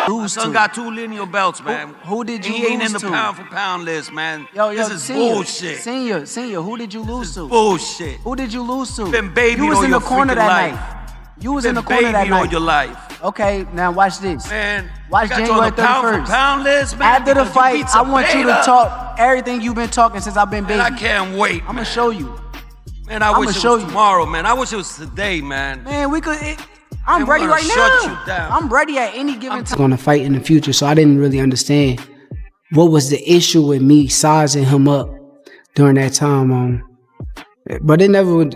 My son got 2 lineal belts, man. Who did you lose to? He ain't in the to? pound for pound list, man. This is senior, bullshit. Senior, who did you lose to? Bullshit. Who did you lose to? Been babied you was on in your the corner freaking that life. night. You was in the corner that night. On your life. Okay, now watch this. Man, watch January 31st. Pound for pound list, man. After the fight, I want you to talk everything you've been talking since I've been baby. Man, I can't wait. I'm gonna show you. Man, I wish it was tomorrow, man. I wish it was today, man. Man, we could. I'm ready right now. Shut you down. I'm ready at any given time. I'm going to fight in the future, so I didn't really understand what was the issue with me sizing him up during that time. But it never.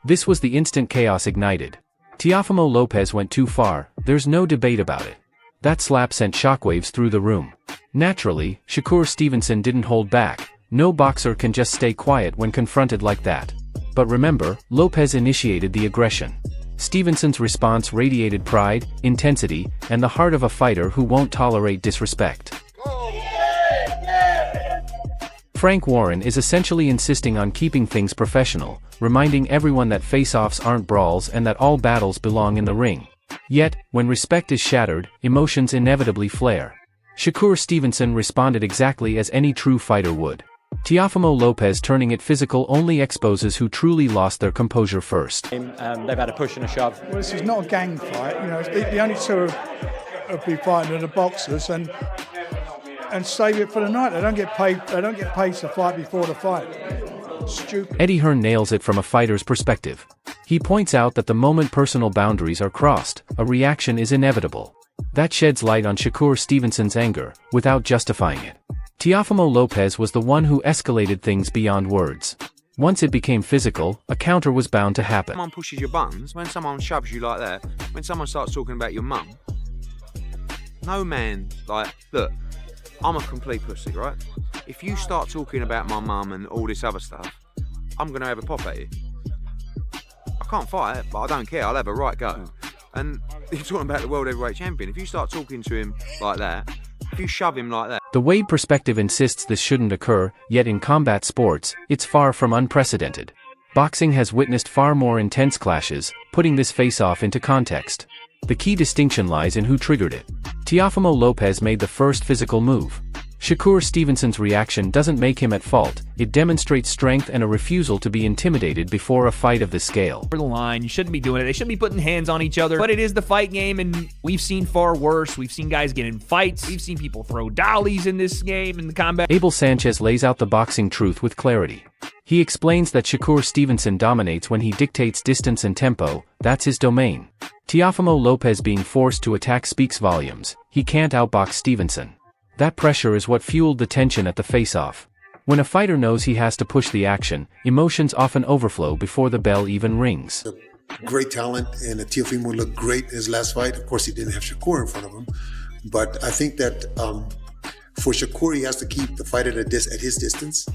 This was the instant chaos ignited. Teofimo Lopez went too far. There's no debate about it. That slap sent shockwaves through the room. Naturally, Shakur Stevenson didn't hold back. No boxer can just stay quiet when confronted like that. But remember, Lopez initiated the aggression. Stevenson's response radiated pride, intensity, and the heart of a fighter who won't tolerate disrespect. Frank Warren is essentially insisting on keeping things professional, reminding everyone that face-offs aren't brawls and that all battles belong in the ring. Yet, when respect is shattered, emotions inevitably flare. Shakur Stevenson responded exactly as any true fighter would. Teofimo Lopez turning it physical only exposes who truly lost their composure first. They've had a push and a shove. Well, this is not a gang fight. You know, the only two have been fighting are the boxers and save it for the night. They don't get paid. They don't get paid to fight before the fight. Stupid. Eddie Hearn nails it from a fighter's perspective. He points out that the moment personal boundaries are crossed, a reaction is inevitable. That sheds light on Shakur Stevenson's anger, without justifying it. Teofimo Lopez was the one who escalated things beyond words. Once it became physical, a counter was bound to happen. When someone pushes your buttons, when someone shoves you like that, when someone starts talking about your mum, no man, look, I'm a complete pussy, right? If you start talking about my mum and all this other stuff, I'm going to have a pop at you. I can't fight, but I don't care, I'll have a right go. And you're talking about the world heavyweight champion. If you start talking to him like that, if you shove him like that. The Wade perspective insists this shouldn't occur, yet in combat sports, it's far from unprecedented. Boxing has witnessed far more intense clashes, putting this face-off into context. The key distinction lies in who triggered it. Teofimo Lopez made the first physical move. Shakur Stevenson's reaction doesn't make him at fault, it demonstrates strength and a refusal to be intimidated before a fight of this scale. For the line, you shouldn't be doing it. They shouldn't be putting hands on each other. But it is the fight game, and we've seen far worse. We've seen guys get in fights. We've seen people throw dollies in this game, in the combat. Abel Sanchez lays out the boxing truth with clarity. He explains that Shakur Stevenson dominates when he dictates distance and tempo, that's his domain. Teofimo Lopez being forced to attack speaks volumes. He can't outbox Stevenson. That pressure is what fueled the tension at the face-off. When a fighter knows he has to push the action, emotions often overflow before the bell even rings. Great talent, and Teofimo looked great in his last fight. Of course, he didn't have Shakur in front of him. But I think that for Shakur, he has to keep the fight at his distance.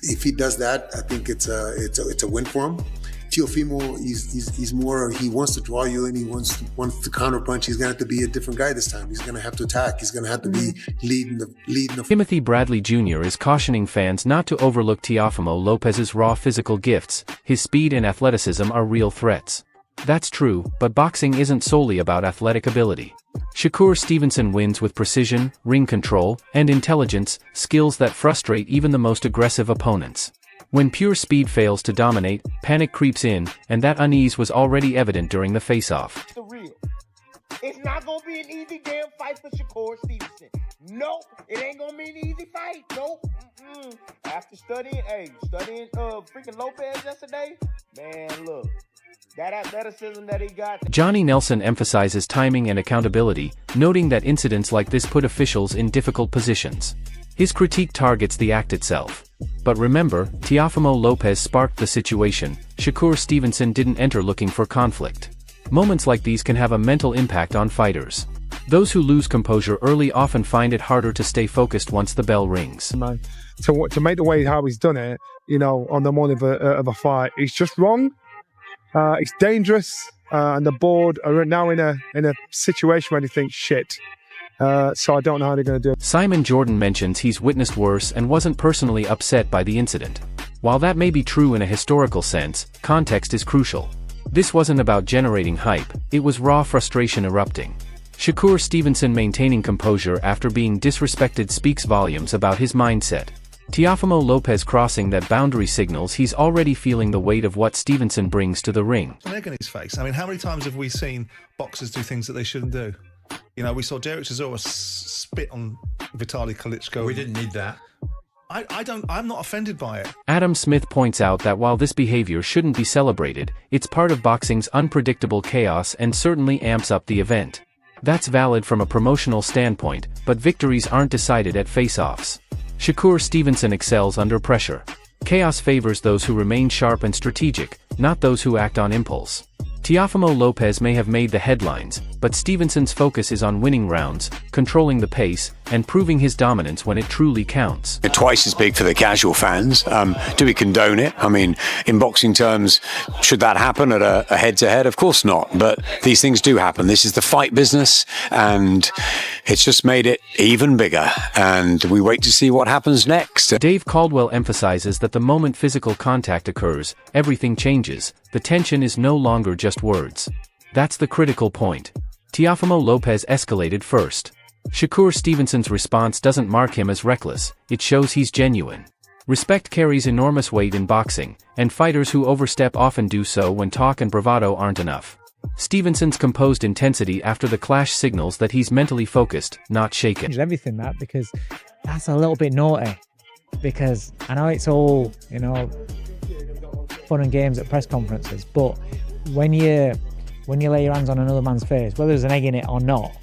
If he does that, I think it's a win for him. Teofimo, he's more, he wants to draw you and he wants to counterpunch. He's going to have to be a different guy this time. He's going to have to attack. He's going to have to be leading the. Timothy Bradley Jr. is cautioning fans not to overlook Teofimo Lopez's raw physical gifts. His speed and athleticism are real threats. That's true, but boxing isn't solely about athletic ability. Shakur Stevenson wins with precision, ring control, and intelligence, skills that frustrate even the most aggressive opponents. When pure speed fails to dominate, panic creeps in, and that unease was already evident during the face-off. It's not going to be an easy damn fight for Shakur Stevenson. Nope, it ain't going to be an easy fight. Nope. After studying freaking Lopez yesterday, man, look, that athleticism that he got. Johnny Nelson emphasizes timing and accountability, noting that incidents like this put officials in difficult positions. His critique targets the act itself. But remember, Teofimo Lopez sparked the situation. Shakur Stevenson didn't enter looking for conflict. Moments like these can have a mental impact on fighters. Those who lose composure early often find it harder to stay focused once the bell rings. To make the way how he's done it, on the morning of a fight, it's just wrong. It's dangerous, and the board are now in a situation where they think shit. So I don't know how they're going to do it. Simon Jordan mentions he's witnessed worse and wasn't personally upset by the incident. While that may be true in a historical sense, context is crucial. This wasn't about generating hype, it was raw frustration erupting. Shakur Stevenson maintaining composure after being disrespected speaks volumes about his mindset. Teofimo Lopez crossing that boundary signals he's already feeling the weight of what Stevenson brings to the ring. An egg in his face. I mean, how many times have we seen boxers do things that they shouldn't do? You know, we saw Derek Chisora spit on Vitaly Klitschko. We didn't need that. I'm not offended by it. Adam Smith points out that while this behavior shouldn't be celebrated, it's part of boxing's unpredictable chaos and certainly amps up the event. That's valid from a promotional standpoint, but victories aren't decided at face-offs. Shakur Stevenson excels under pressure. Chaos favors those who remain sharp and strategic, not those who act on impulse. Teofimo Lopez may have made the headlines, but Stevenson's focus is on winning rounds, controlling the pace, and proving his dominance when it truly counts. Twice as big for the casual fans. Do we condone it? I mean, in boxing terms, should that happen at a head-to-head? Of course not, but these things do happen. This is the fight business, and it's just made it even bigger, and we wait to see what happens next. Dave Caldwell emphasizes that the moment physical contact occurs, everything changes. The tension is no longer just words. That's the critical point. Teofimo Lopez escalated first. Shakur Stevenson's response doesn't mark him as reckless, it shows he's genuine. Respect carries enormous weight in boxing, and fighters who overstep often do so when talk and bravado aren't enough. Stevenson's composed intensity after the clash signals that he's mentally focused, not shaken. Everything that, because that's a little bit naughty. Because I know it's all, you know, fun and games at press conferences, but when you lay your hands on another man's face, whether there's an egg in it or not,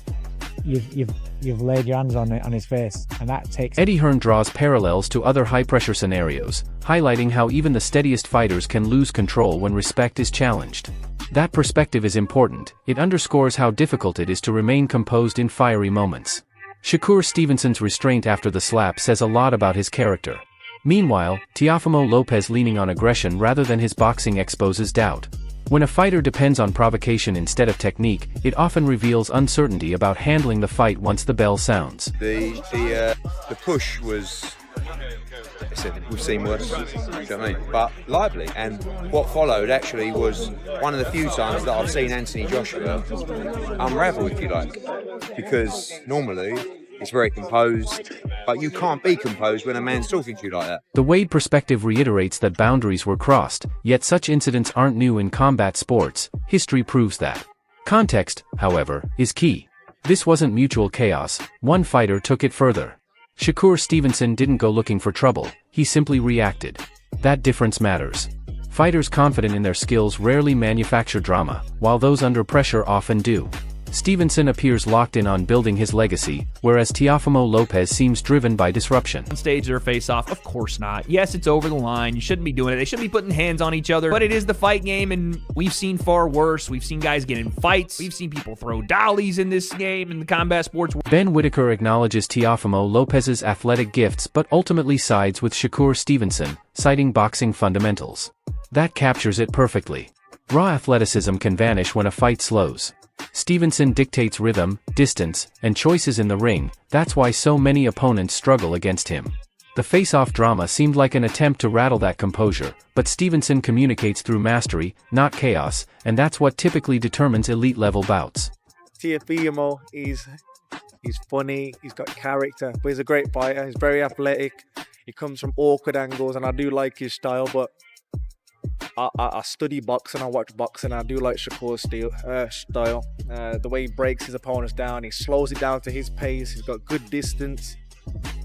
you've laid your hands on his face, and that takes. Eddie Hearn draws parallels to other high-pressure scenarios, highlighting how even the steadiest fighters can lose control when respect is challenged. That perspective is important. It underscores how difficult it is to remain composed in fiery moments. Shakur Stevenson's restraint after the slap says a lot about his character. Meanwhile, Teofimo Lopez leaning on aggression rather than his boxing exposes doubt. When a fighter depends on provocation instead of technique, it often reveals uncertainty about handling the fight once the bell sounds. The push was, we've seen worse, you know what I mean? But lively. And what followed actually was one of the few times that I've seen Anthony Joshua unravel, if you like. Because normally, it's very composed, but you can't be composed when a man's talking to you like that. The Wade perspective reiterates that boundaries were crossed, yet such incidents aren't new in combat sports. History proves that. Context, however, is key. This wasn't mutual chaos, one fighter took it further. Shakur Stevenson didn't go looking for trouble, he simply reacted. That difference matters. Fighters confident in their skills rarely manufacture drama, while those under pressure often do. Stevenson appears locked in on building his legacy, whereas Teofimo Lopez seems driven by disruption. On stage or face-off, of course not. Yes, it's over the line. You shouldn't be doing it. They shouldn't be putting hands on each other. But it is the fight game, and we've seen far worse. We've seen guys get in fights. We've seen people throw dollies in this game, in the combat sports. Ben Whitaker acknowledges Teofimo Lopez's athletic gifts but ultimately sides with Shakur Stevenson, citing boxing fundamentals. That captures it perfectly. Raw athleticism can vanish when a fight slows. Stevenson dictates rhythm, distance, and choices in the ring. That's why so many opponents struggle against him. The face-off drama seemed like an attempt to rattle that composure, but Stevenson communicates through mastery, not chaos, and that's what typically determines elite-level bouts. Teofimo, he's funny, he's got character, but he's a great fighter. He's very athletic. He comes from awkward angles, and I do like his style, but I study boxing, I watch boxing, I do like Shakur's style. The way he breaks his opponents down, he slows it down to his pace, he's got good distance.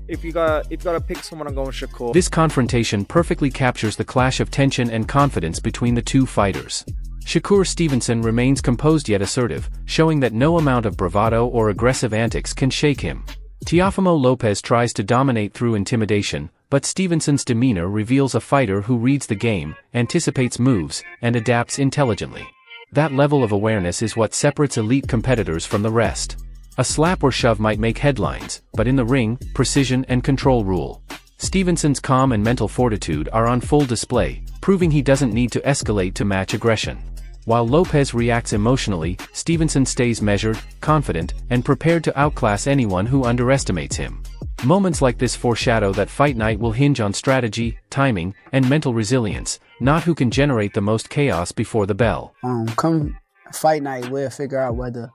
If you gotta pick someone, I'm going Shakur. This confrontation perfectly captures the clash of tension and confidence between the two fighters. Shakur Stevenson remains composed yet assertive, showing that no amount of bravado or aggressive antics can shake him. Teofimo Lopez tries to dominate through intimidation, but Stevenson's demeanor reveals a fighter who reads the game, anticipates moves, and adapts intelligently. That level of awareness is what separates elite competitors from the rest. A slap or shove might make headlines, but in the ring, precision and control rule. Stevenson's calm and mental fortitude are on full display, proving he doesn't need to escalate to match aggression. While Lopez reacts emotionally, Stevenson stays measured, confident, and prepared to outclass anyone who underestimates him. Moments like this foreshadow that fight night will hinge on strategy, timing, and mental resilience, not who can generate the most chaos before the bell. Come fight night, we'll figure out whether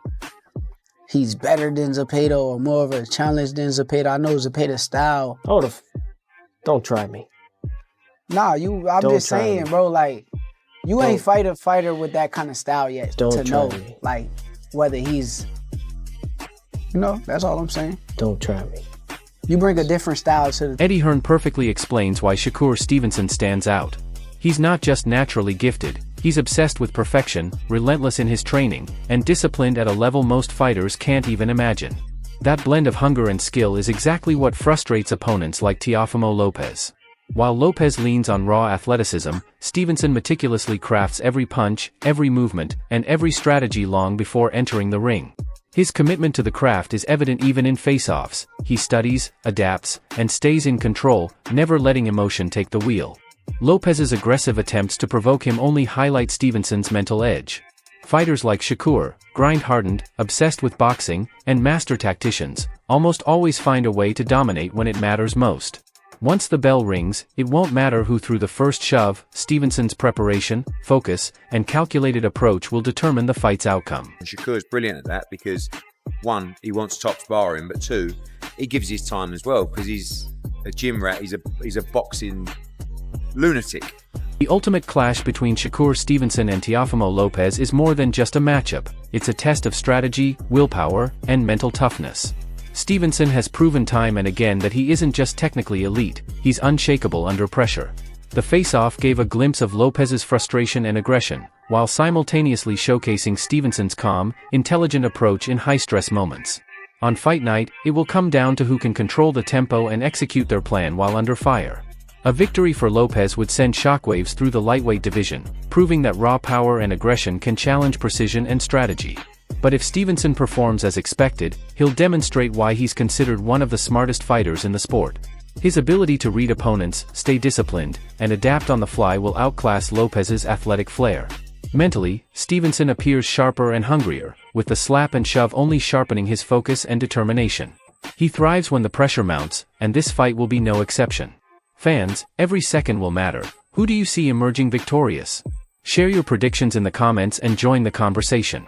he's better than Zepeda or more of a challenge than Zepeda. I know Zepeda's style. Don't try me. Nah, I'm just saying, bro, like, you ain't fight a fighter with that kind of style yet to know, like, whether he's, that's all I'm saying. Don't try me. You bring a different style to the... Eddie Hearn perfectly explains why Shakur Stevenson stands out. He's not just naturally gifted, he's obsessed with perfection, relentless in his training, and disciplined at a level most fighters can't even imagine. That blend of hunger and skill is exactly what frustrates opponents like Teofimo Lopez. While Lopez leans on raw athleticism, Stevenson meticulously crafts every punch, every movement, and every strategy long before entering the ring. His commitment to the craft is evident even in face-offs. He studies, adapts, and stays in control, never letting emotion take the wheel. Lopez's aggressive attempts to provoke him only highlight Stevenson's mental edge. Fighters like Shakur, grind-hardened, obsessed with boxing, and master tacticians, almost always find a way to dominate when it matters most. Once the bell rings, it won't matter who threw the first shove. Stevenson's preparation, focus, and calculated approach will determine the fight's outcome. Shakur's brilliant at that because, one, he wants top sparring, but two, he gives his time as well because he's a gym rat, he's a boxing lunatic. The ultimate clash between Shakur Stevenson and Teofimo Lopez is more than just a matchup. It's a test of strategy, willpower, and mental toughness. Stevenson has proven time and again that he isn't just technically elite, he's unshakable under pressure. The face-off gave a glimpse of Lopez's frustration and aggression, while simultaneously showcasing Stevenson's calm, intelligent approach in high-stress moments. On fight night, it will come down to who can control the tempo and execute their plan while under fire. A victory for Lopez would send shockwaves through the lightweight division, proving that raw power and aggression can challenge precision and strategy. But if Stevenson performs as expected, he'll demonstrate why he's considered one of the smartest fighters in the sport. His ability to read opponents, stay disciplined, and adapt on the fly will outclass Lopez's athletic flair. Mentally, Stevenson appears sharper and hungrier, with the slap and shove only sharpening his focus and determination. He thrives when the pressure mounts, and this fight will be no exception. Fans, every second will matter. Who do you see emerging victorious? Share your predictions in the comments and join the conversation.